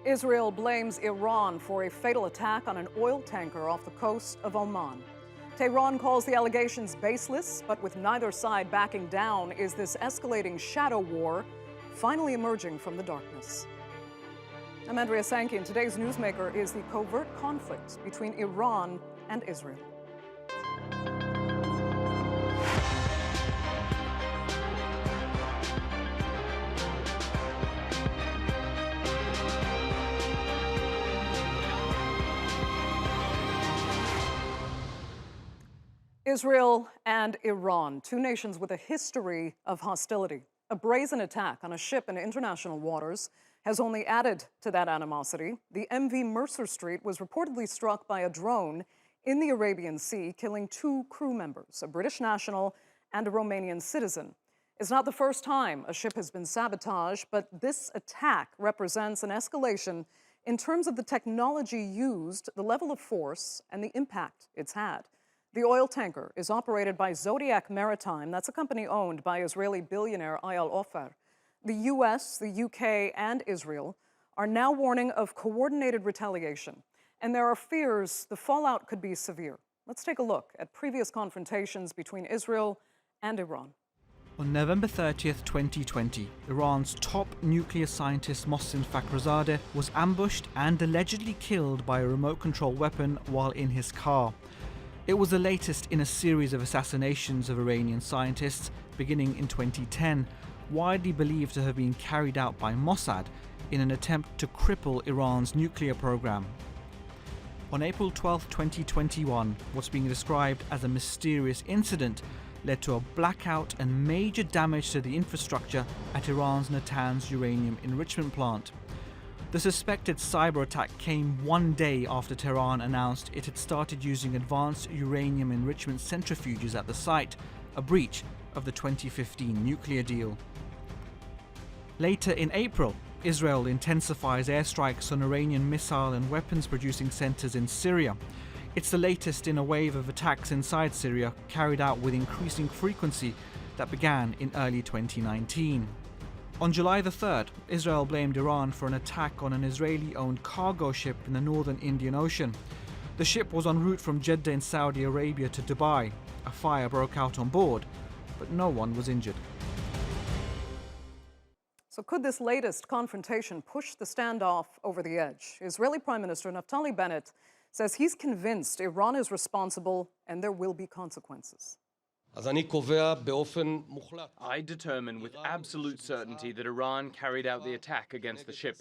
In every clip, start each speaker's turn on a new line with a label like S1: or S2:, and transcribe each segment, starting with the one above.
S1: Israel blames Iran for a fatal attack on an oil tanker off the coast of Oman. Tehran calls the allegations baseless, but with neither side backing down, is this escalating shadow war finally emerging from the darkness? I'm Andrea Sankey, and today's newsmaker is the covert conflict between Iran and Israel. Israel and Iran, two nations with a history of hostility. A brazen attack on a ship in international waters has only added to that animosity. The MV Mercer Street was reportedly struck by a drone in the Arabian Sea, killing two crew members, a British national and a Romanian citizen. It's not the first time a ship has been sabotaged, but this attack represents an escalation in terms of the technology used, the level of force, and the impact it's had. The oil tanker is operated by Zodiac Maritime. That's a company owned by Israeli billionaire Eyal Ofer. The US, the UK, and Israel are now warning of coordinated retaliation. And there are fears the fallout could be severe. Let's take a look at previous confrontations between Israel and Iran.
S2: On November 30th, 2020, Iran's top nuclear scientist Mohsen Fakhrizadeh was ambushed and allegedly killed by a remote control weapon while in his car. It was the latest in a series of assassinations of Iranian scientists beginning in 2010, widely believed to have been carried out by Mossad in an attempt to cripple Iran's nuclear program. On April 12, 2021, what's being described as a mysterious incident led to a blackout and major damage to the infrastructure at Iran's Natanz uranium enrichment plant. The suspected cyber attack came one day after Tehran announced it had started using advanced uranium enrichment centrifuges at the site, a breach of the 2015 nuclear deal. Later in April, Israel intensifies airstrikes on Iranian missile and weapons producing centers in Syria. It's the latest in a wave of attacks inside Syria carried out with increasing frequency that began in early 2019. On July the 3rd, Israel blamed Iran for an attack on an Israeli-owned cargo ship in the northern Indian Ocean. The ship was en route from Jeddah in Saudi Arabia to Dubai. A fire broke out on board, but no one was injured.
S1: So could this latest confrontation push the standoff over the edge? Israeli Prime Minister Naftali Bennett says he's convinced Iran is responsible and there will be consequences.
S3: I determine with absolute certainty that Iran carried out the attack against the ship.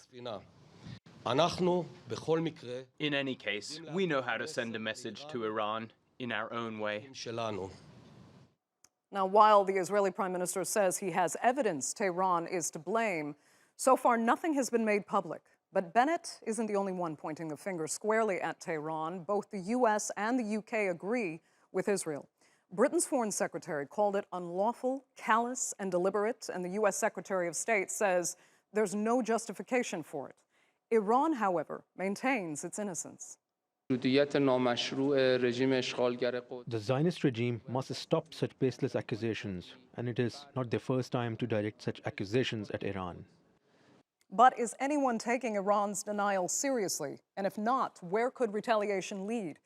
S3: In any case, we know how to send a message to Iran in our own way.
S1: Now, while the Israeli Prime Minister says he has evidence Tehran is to blame, so far nothing has been made public. But Bennett isn't the only one pointing the finger squarely at Tehran. Both the US and the UK agree with Israel. Britain's Foreign Secretary called it unlawful, callous, and deliberate, and the US Secretary of State says there's no justification for it. Iran, however, maintains its innocence.
S4: The Zionist regime must stop such baseless accusations, and it is not the first time to direct such accusations at Iran.
S1: But is anyone taking Iran's denial seriously? And if not, where could retaliation lead?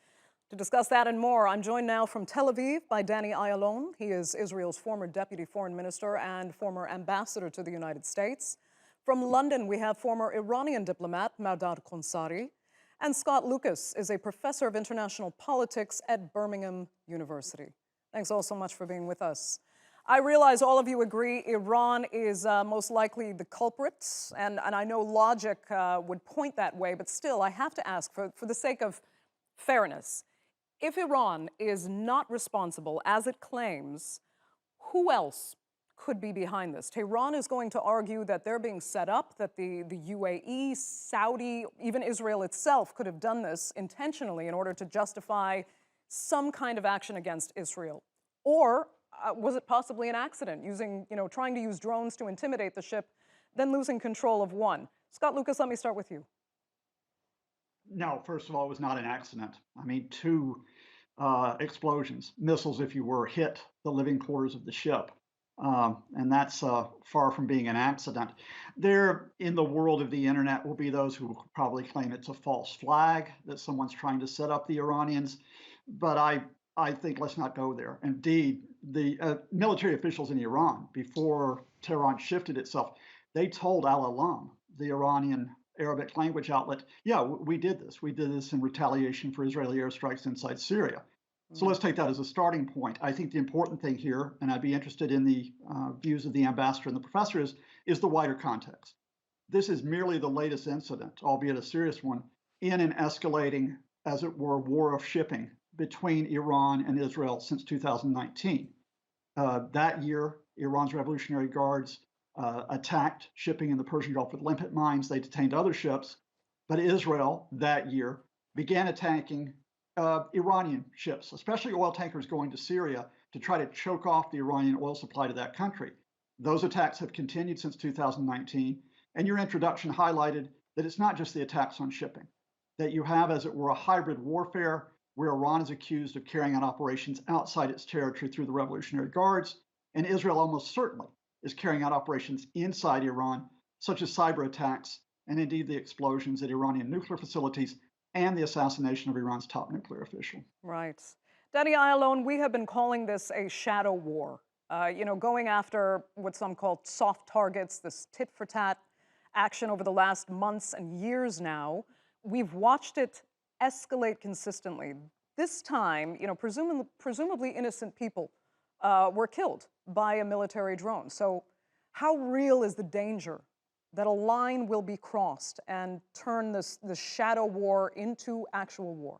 S1: To discuss that and more, I'm joined now from Tel Aviv by Danny Ayalon. He is Israel's former deputy foreign minister and former ambassador to the United States. From London, we have former Iranian diplomat Mehrdad Khonsari. And Scott Lucas is a professor of international politics at Birmingham University. Thanks all so much for being with us. I realize all of you agree Iran is most likely the culprit, and I know logic would point that way, but still I have to ask, for the sake of fairness, if Iran is not responsible, as it claims, who else could be behind this? Tehran is going to argue that they're being set up, that the UAE, Saudi, even Israel itself could have done this intentionally in order to justify some kind of action against Israel. Or was it possibly an accident, trying to use drones to intimidate the ship, then losing control of one? Scott Lucas, let me start with you.
S5: No, first of all, it was not an accident. I mean, two explosions, missiles, if you were, hit the living quarters of the ship. And that's far from being an accident. There, in the world of the internet, will be those who will probably claim it's a false flag, that someone's trying to set up the Iranians. But I think let's not go there. Indeed, the military officials in Iran, before Tehran shifted itself, they told Ayalon, the Iranian Arabic language outlet, yeah, we did this. We did this in retaliation for Israeli airstrikes inside Syria. So let's take that as a starting point. I think the important thing here, and I'd be interested in the views of the ambassador and the professor, is the wider context. This is merely the latest incident, albeit a serious one, in an escalating, as it were, war of shipping between Iran and Israel since 2019. That year, Iran's Revolutionary Guards attacked shipping in the Persian Gulf with limpet mines. They detained other ships. But Israel that year began attacking Iranian ships, especially oil tankers going to Syria, to try to choke off the Iranian oil supply to that country. Those attacks have continued since 2019. And your introduction highlighted that it's not just the attacks on shipping, that you have, as it were, a hybrid warfare where Iran is accused of carrying out operations outside its territory through the Revolutionary Guards, and Israel almost certainly is carrying out operations inside Iran, such as cyber attacks and indeed the explosions at Iranian nuclear facilities and the assassination of Iran's top nuclear official.
S1: Right. Danny Ayalon, we have been calling this a shadow war, going after what some call soft targets, this tit-for-tat action over the last months and years now. We've watched it escalate consistently. This time, presumably innocent people were killed by a military drone. So how real is the danger that a line will be crossed and turn this shadow war into actual war?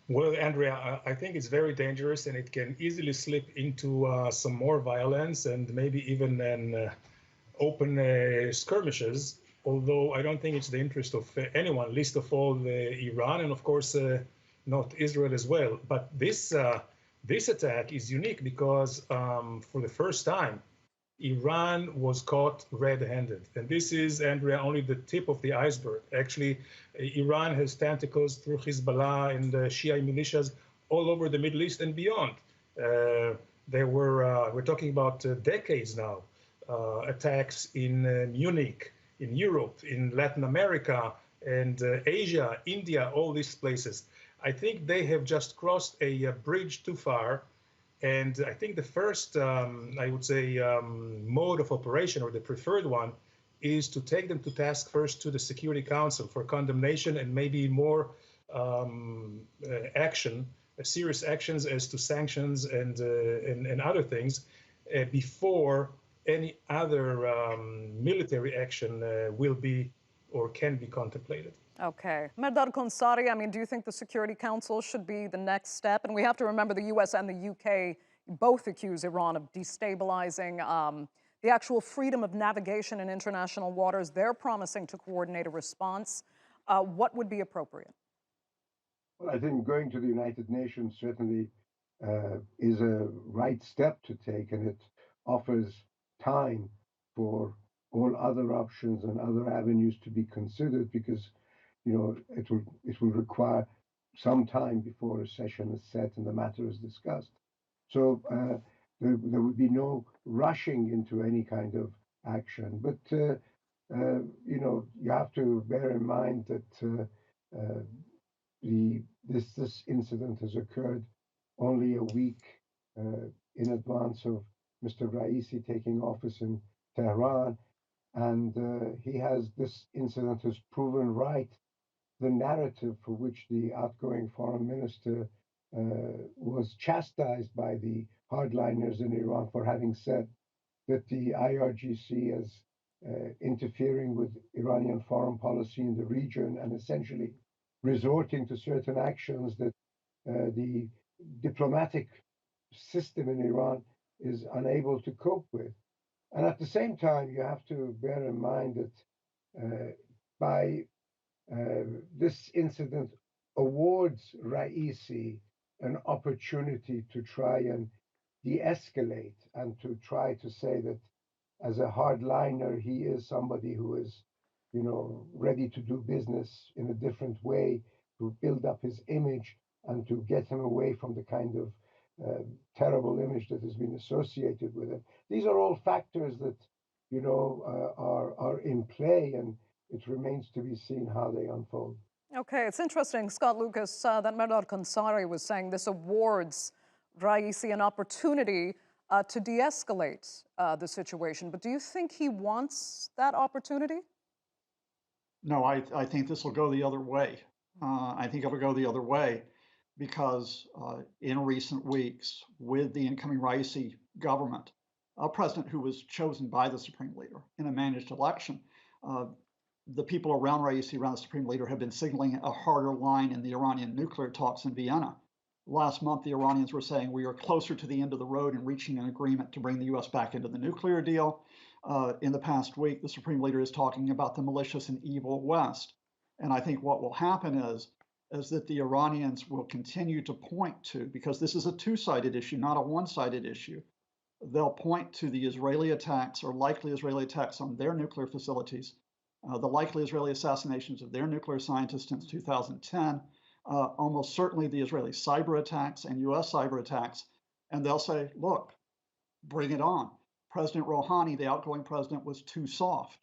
S6: Well, Andrea, I think it's very dangerous, and it can easily slip into some more violence and maybe even an open skirmishes, although I don't think it's the interest of anyone, least of all Iran, and of course not Israel as well. But this attack is unique because for the first time, Iran was caught red-handed. And this is, Andrea, only the tip of the iceberg. Actually, Iran has tentacles through Hezbollah and the Shia militias all over the Middle East and beyond. We're talking about decades now, attacks in Munich, in Europe, in Latin America, and Asia, India, all these places. I think they have just crossed a bridge too far. And I think the first, I would say, mode of operation, or the preferred one, is to take them to task first to the Security Council for condemnation and maybe more serious actions as to sanctions and other things before any other military action will be or can be contemplated.
S1: Okay. Mehrdad Khonsari, do you think the Security Council should be the next step? And we have to remember the U.S. and the UK both accuse Iran of destabilizing the actual freedom of navigation in international waters. They're promising to coordinate a response. What would be appropriate?
S7: Well, I think going to the United Nations certainly is a right step to take, and it offers time for all other options and other avenues to be considered, because it will require some time before a session is set and the matter is discussed. So there would be no rushing into any kind of action. But you have to bear in mind that this incident has occurred only a week in advance of Mr. Raisi taking office in Tehran, and this incident has proven right the narrative for which the outgoing foreign minister was chastised by the hardliners in Iran for having said that the IRGC is interfering with Iranian foreign policy in the region and essentially resorting to certain actions that the diplomatic system in Iran is unable to cope with. And at the same time, you have to bear in mind that by this incident awards Raisi an opportunity to try and de-escalate and to try to say that as a hardliner, he is somebody who is, ready to do business in a different way, to build up his image and to get him away from the kind of terrible image that has been associated with it. These are all factors that, are in play, and it remains to be seen how they unfold.
S1: Okay, it's interesting, Scott Lucas, that Mehrdad Khonsari was saying this awards Raisi an opportunity to de-escalate the situation. But do you think he wants that opportunity?
S5: No, I think this will go the other way. I think it'll go the other way because in recent weeks, with the incoming Raisi government, a president who was chosen by the Supreme Leader in a managed election, the people around Raisi, around the Supreme Leader, have been signaling a harder line in the Iranian nuclear talks in Vienna. Last month, the Iranians were saying we are closer to the end of the road in reaching an agreement to bring the U.S. back into the nuclear deal. In the past week, the Supreme Leader is talking about the malicious and evil West. And I think what will happen is that the Iranians will continue to point to, because this is a two-sided issue, not a one-sided issue, they'll point to the Israeli attacks or likely Israeli attacks on their nuclear facilities, the likely Israeli assassinations of their nuclear scientists since 2010, almost certainly the Israeli cyber attacks and US cyber attacks, and they'll say, look, bring it on. President Rouhani, the outgoing president, was too soft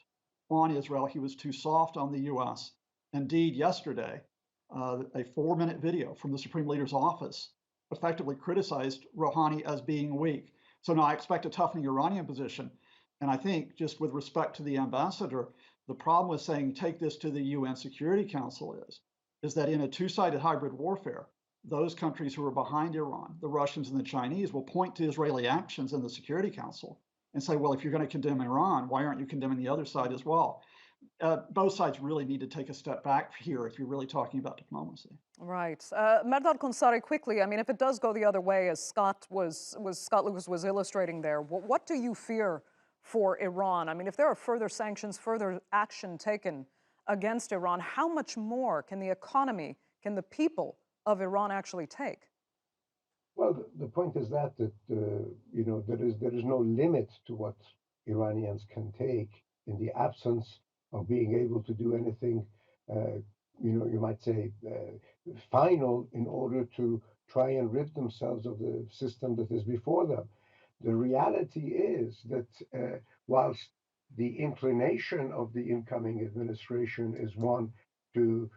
S5: on Israel. He was too soft on the US. Indeed, yesterday, a 4-minute video from the Supreme Leader's office effectively criticized Rouhani as being weak. So now I expect a toughening Iranian position. And I think, just with respect to the ambassador, the problem with saying take this to the UN Security Council is that in a two-sided hybrid warfare, those countries who are behind Iran, the Russians and the Chinese, will point to Israeli actions in the Security Council and say, well, if you're going to condemn Iran, why aren't you condemning the other side as well? Both sides really need to take a step back here if you're really talking about diplomacy.
S1: Right. Mehrdad Khonsari, quickly, I mean, if it does go the other way, as Scott Lucas was illustrating there, what do you fear for Iran? I mean, if there are further sanctions, further action taken against Iran, how much more can the economy, can the people of Iran actually take?
S7: Well, the point is that there is no limit to what Iranians can take in the absence of being able to do anything, you might say, final in order to try and rid themselves of the system that is before them. The reality is that whilst the inclination of the incoming administration is one to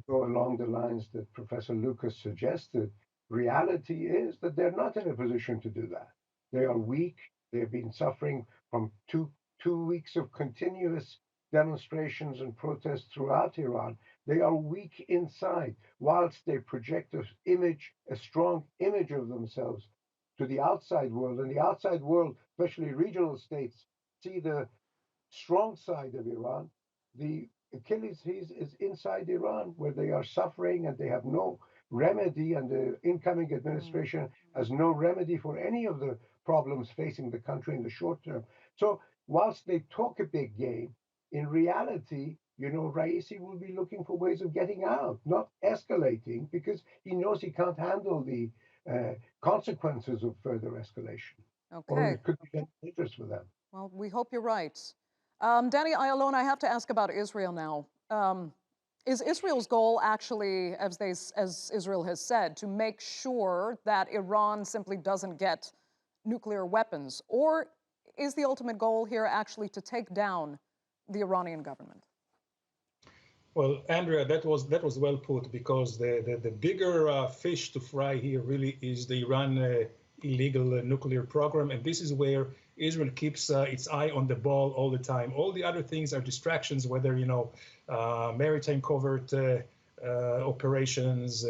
S7: go along the lines that Professor Lucas suggested, reality is that they're not in a position to do that. They are weak. They've been suffering from two weeks of continuous demonstrations and protests throughout Iran. They are weak inside, whilst they project a strong image of themselves to the outside world. And the outside world, especially regional states, see the strong side of Iran. The Achilles heel is inside Iran, where they are suffering and they have no remedy, and the incoming administration has no remedy for any of the problems facing the country in the short term. So whilst they talk a big game, in reality, Raisi will be looking for ways of getting out, not escalating, because he knows he can't handle the consequences of further escalation.
S1: Okay.
S7: Or it could be dangerous for them.
S1: Well, we hope you're right. Danny Ayalon, I have to ask about Israel now. Is Israel's goal actually, as Israel has said, to make sure that Iran simply doesn't get nuclear weapons? Or is the ultimate goal here actually to take down the Iranian government?
S6: Well, Andrea, that was well put, because the bigger fish to fry here really is the Iran illegal nuclear program, and this is where Israel keeps its eye on the ball all the time. All the other things are distractions, whether maritime covert operations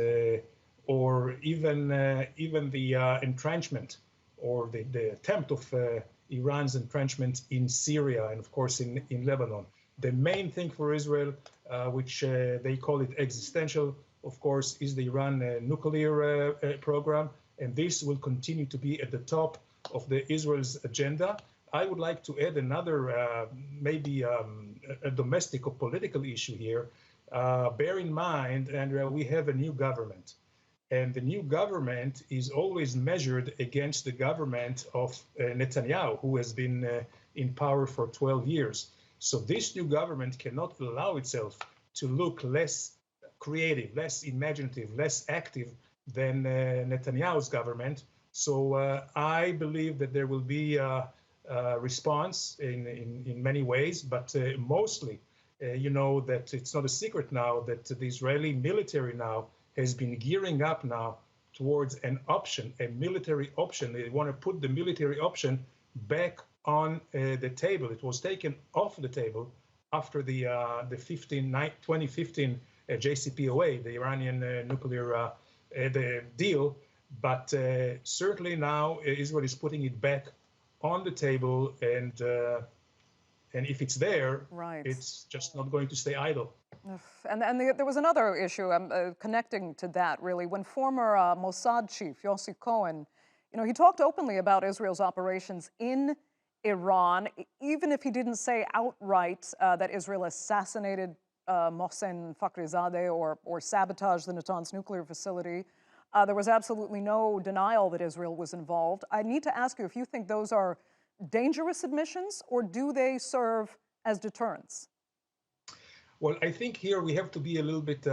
S6: or even the entrenchment or the attempt of Iran's entrenchment in Syria and of course in Lebanon. The main thing for Israel, which they call it existential, of course, is the Iran nuclear program, and this will continue to be at the top of the Israel's agenda. I would like to add another, maybe a domestic or political issue here. Bear in mind, Andrea, we have a new government, and the new government is always measured against the government of Netanyahu, who has been in power for 12 years. So this new government cannot allow itself to look less creative, less imaginative, less active than Netanyahu's government. So I believe that there will be a response in many ways, but mostly, you know, that it's not a secret now that the Israeli military now has been gearing up now towards an option, a military option. They want to put the military option back on the table. It was taken off the table after the 2015 JCPOA, the Iranian nuclear the deal, but certainly now Israel is putting it back on the table, and if it's there,
S1: Right.
S6: it's just not going to stay idle.
S1: There was another issue connecting to that, really, when former Mossad chief Yossi Cohen, you know, he talked openly about Israel's operations in Iran, even if he didn't say outright that Israel assassinated Mohsen Fakhrizadeh or sabotaged the Natanz nuclear facility. There was absolutely no denial that Israel was involved. I need to ask you if you think those are dangerous admissions, or do they serve as deterrents?
S6: Well, I think here we have to be a little bit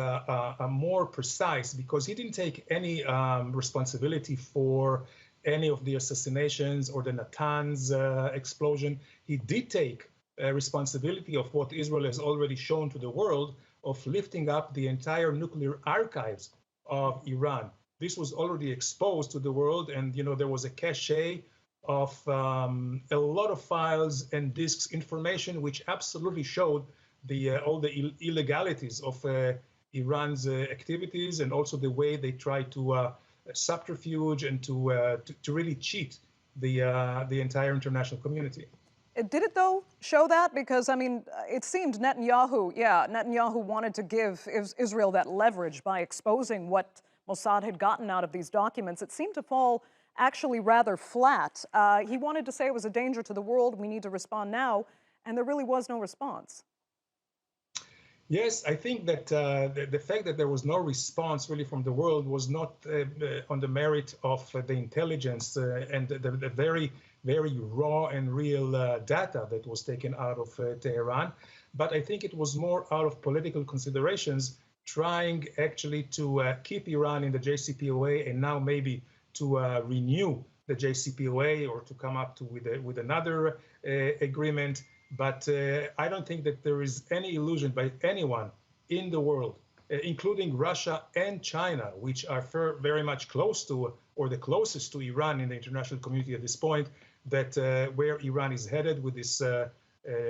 S6: more precise, because he didn't take any responsibility for any of the assassinations or the Natanz explosion. He did take responsibility of what Israel has already shown to the world of lifting up the entire nuclear archives of Iran. This was already exposed to the world, and you know there was a cache of a lot of files and disks, information which absolutely showed all the illegalities of Iran's activities, and also the way they try to subterfuge and to really cheat the international community.
S1: Did it, though, show that? Because, I mean, it seemed Netanyahu wanted to give Israel that leverage by exposing what Mossad had gotten out of these documents. It seemed to fall actually rather flat. He wanted to say it was a danger to the world, we need to respond now, and there really was no response.
S6: Yes, I think that the fact that there was no response really from the world was not on the merit of the intelligence and the very, very raw and real data that was taken out of Tehran. But I think it was more out of political considerations, trying actually to keep Iran in the JCPOA, and now maybe to renew the JCPOA or to come up with another agreement. But I don't think that there is any illusion by anyone in the world, including Russia and China, which are very much close to, or the closest to Iran in the international community at this point, that where Iran is headed with its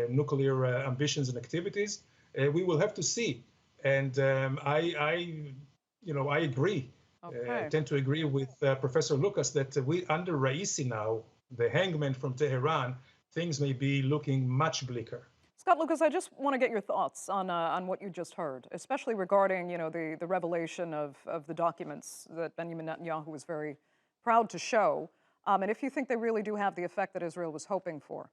S6: nuclear ambitions and activities, we will have to see. And I agree.
S1: Okay.
S6: I tend to agree with Professor Lucas that under Raisi now, the hangman from Tehran, things may be looking much bleaker.
S1: Scott Lucas, I just want to get your thoughts on what you just heard, especially regarding, you know, the revelation of the documents that Benjamin Netanyahu was very proud to show, and if you think they really do have the effect that Israel was hoping for.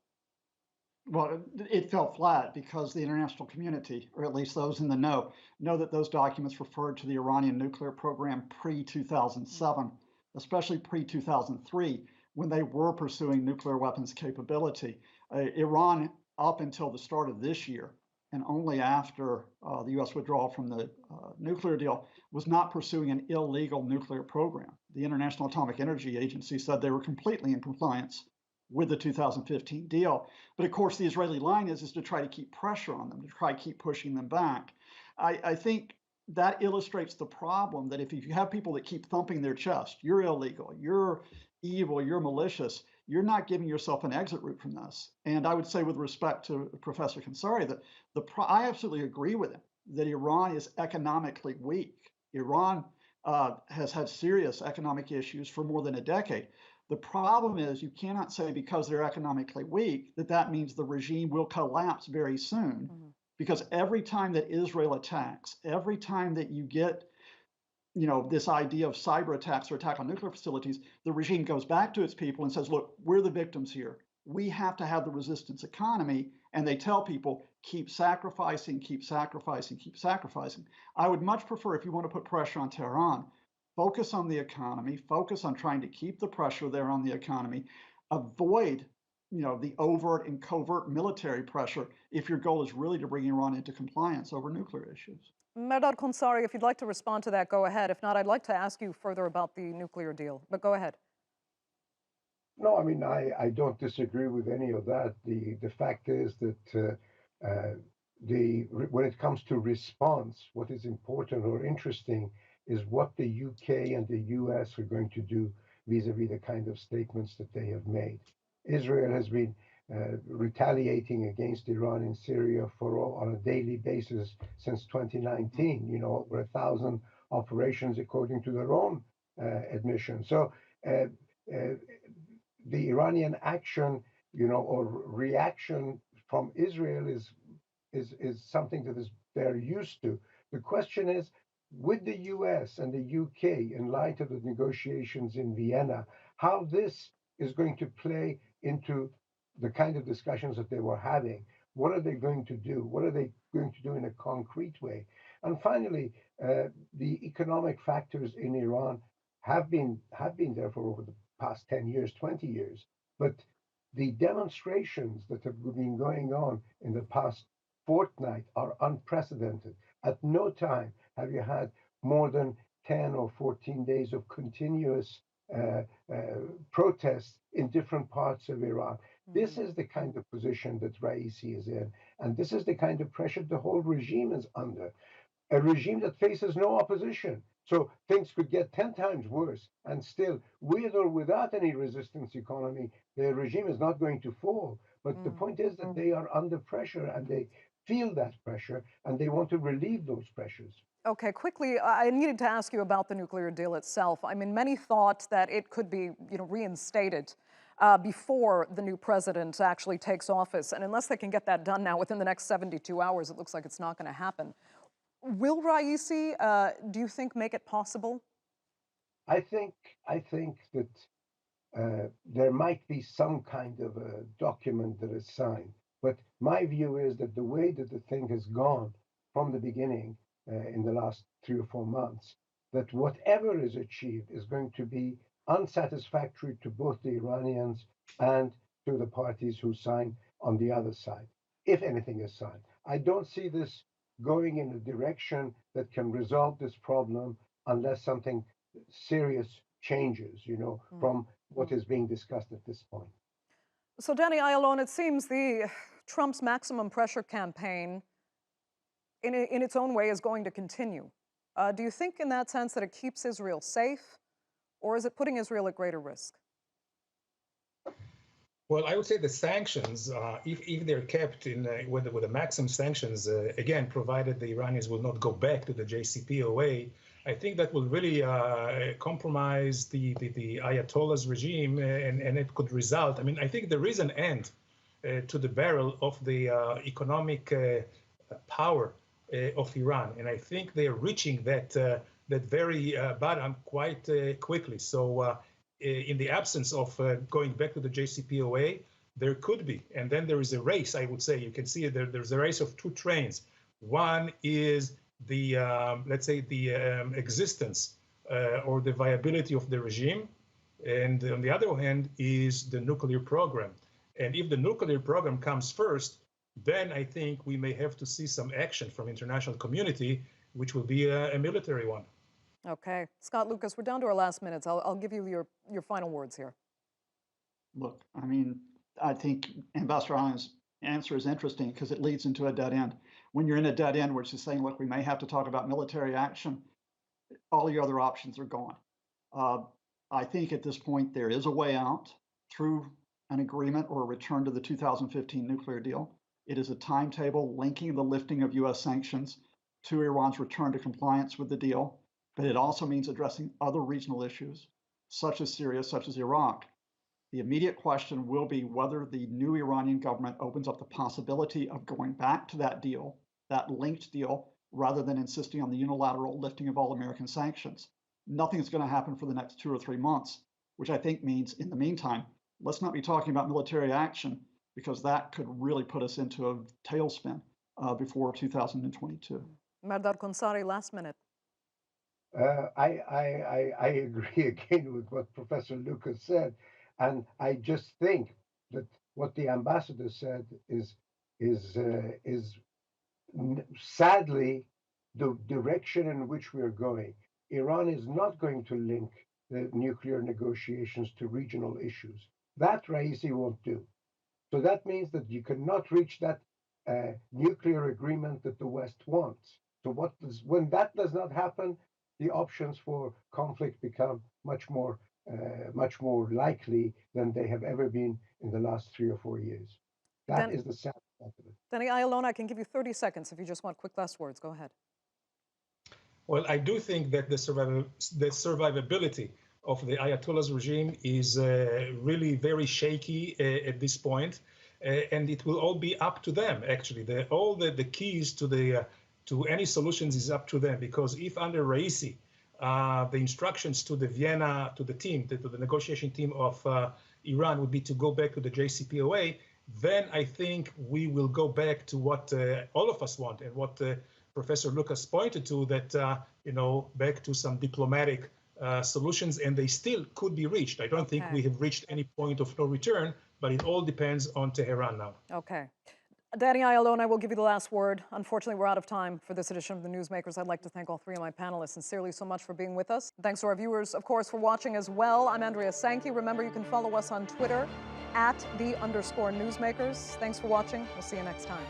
S5: Well, it fell flat because the international community, or at least those in the know that those documents referred to the Iranian nuclear program pre-2007, especially pre-2003, when they were pursuing nuclear weapons capability. Iran, up until the start of this year, and only after the U.S. withdrawal from the nuclear deal, was not pursuing an illegal nuclear program. The International Atomic Energy Agency said they were completely in compliance with the 2015 deal. But of course, the Israeli line is to try to keep pressure on them, to try to keep pushing them back. I think that illustrates the problem that if you have people that keep thumping their chest, you're illegal, you're evil, you're malicious, you're not giving yourself an exit route from this. And I would say, with respect to Professor Khonsari, that I absolutely agree with him that Iran is economically weak. Iran has had serious economic issues for more than a decade. The problem is you cannot say because they're economically weak that means the regime will collapse very soon. Mm-hmm. Because every time that Israel attacks, every time that you get, you know, this idea of cyber attacks or attack on nuclear facilities, the regime goes back to its people and says, look, we're the victims here. We have to have the resistance economy. And they tell people, keep sacrificing, keep sacrificing, keep sacrificing. I would much prefer, if you want to put pressure on Tehran, focus on the economy, focus on trying to keep the pressure there on the economy, avoid the overt and covert military pressure if your goal is really to bring Iran into compliance over nuclear issues.
S1: Mehrdad Khonsari, if you'd like to respond to that, go ahead. If not, I'd like to ask you further about the nuclear deal, but go ahead.
S7: No, I mean, I don't disagree with any of that. The fact is that when it comes to response, what is important or interesting is what the UK and the US are going to do vis-a-vis the kind of statements that they have made. Israel has been retaliating against Iran in Syria on a daily basis since 2019. Over 1,000 operations according to their own admission. So the Iranian action, or reaction from Israel is something that they're used to. The question is, with the US and the UK, in light of the negotiations in Vienna, how this is going to play into the kind of discussions that they were having. What are they going to do? What are they going to do in a concrete way? And finally, the economic factors in Iran have been there for over the past 10 years, 20 years. But the demonstrations that have been going on in the past fortnight are unprecedented. At no time have you had more than 10 or 14 days of continuous protests in different parts of Iran. This is the kind of position that Raisi is in, and this is the kind of pressure the whole regime is under. A regime that faces no opposition. So things could get 10 times worse, and still, with or without any resistance economy, the regime is not going to fall. But the point is that they are under pressure, and they feel that pressure, and they want to relieve those pressures.
S1: Okay, quickly, I needed to ask you about the nuclear deal itself. I mean, many thought that it could be, reinstated before the new president actually takes office. And unless they can get that done now within the next 72 hours, it looks like it's not going to happen. Will Raisi, do you think, make it possible?
S7: I think that there might be some kind of a document that is signed. But my view is that the way that the thing has gone from the beginning in the last 3 or 4 months, that whatever is achieved is going to be unsatisfactory to both the Iranians and to the parties who sign on the other side, if anything is signed. I don't see this going in a direction that can resolve this problem unless something serious changes, from what is being discussed at this point.
S1: So, Danny Ayalon, it seems Trump's maximum pressure campaign, in its own way, is going to continue. Do you think, in that sense, that it keeps Israel safe, or is it putting Israel at greater risk?
S6: Well, I would say the sanctions, if they're kept with the maximum sanctions, again, provided the Iranians will not go back to the JCPOA, I think that will really compromise the Ayatollah's regime, and it could result. I mean, I think there is an end to the barrel of the economic power of Iran, and I think they are reaching that very bottom quite quickly. So. In the absence of going back to the JCPOA, there could be. And then there is a race, I would say. You can see there's a race of 2 trains. One is the, let's say, the existence or the viability of the regime. And on the other hand is the nuclear program. And if the nuclear program comes first, then I think we may have to see some action from international community, which will be a military one.
S1: Okay. Scott Lucas, we're down to our last minutes. I'll give you your final words here.
S5: Look, I mean, I think Ambassador Allen's answer is interesting because it leads into a dead end. When you're in a dead end, which is saying, look, we may have to talk about military action, all your other options are gone. I think at this point there is a way out through an agreement or a return to the 2015 nuclear deal. It is a timetable linking the lifting of U.S. sanctions to Iran's return to compliance with the deal. But it also means addressing other regional issues, such as Syria, such as Iraq. The immediate question will be whether the new Iranian government opens up the possibility of going back to that deal, that linked deal, rather than insisting on the unilateral lifting of all American sanctions. Nothing's going to happen for the next 2 or 3 months, which I think means, in the meantime, let's not be talking about military action, because that could really put us into a tailspin before 2022.
S1: Mehrdad Khonsari, last minute.
S7: I agree again with what Professor Lucas said, and I just think that what the ambassador said is sadly the direction in which we are going. Iran is not going to link the nuclear negotiations to regional issues. That Raisi won't do. So that means that you cannot reach that nuclear agreement that the West wants. So when that does not happen, the options for conflict become much more likely than they have ever been in the last 3 or 4 years. That is the sad part of it.
S1: Danny Ayalon, I can give you 30 seconds if you just want quick last words. Go ahead.
S6: Well, I do think that the survivability of the Ayatollah's regime is really very shaky at this point, and it will all be up to them. Actually, all the keys to any solutions is up to them, because if under Raisi, the instructions to the Vienna, to the team, to the negotiation team of Iran would be to go back to the JCPOA, then I think we will go back to what all of us want and what Professor Lucas pointed to, that back to some diplomatic solutions, and they still could be reached. I don't think we have reached any point of no return, but it all depends on Tehran now.
S1: Okay. Danny Ayalon, I will give you the last word. Unfortunately, we're out of time for this edition of the Newsmakers. I'd like to thank all three of my panelists sincerely so much for being with us. Thanks to our viewers, of course, for watching as well. I'm Andrea Sankey. Remember, you can follow us on Twitter @the_Newsmakers. Thanks for watching. We'll see you next time.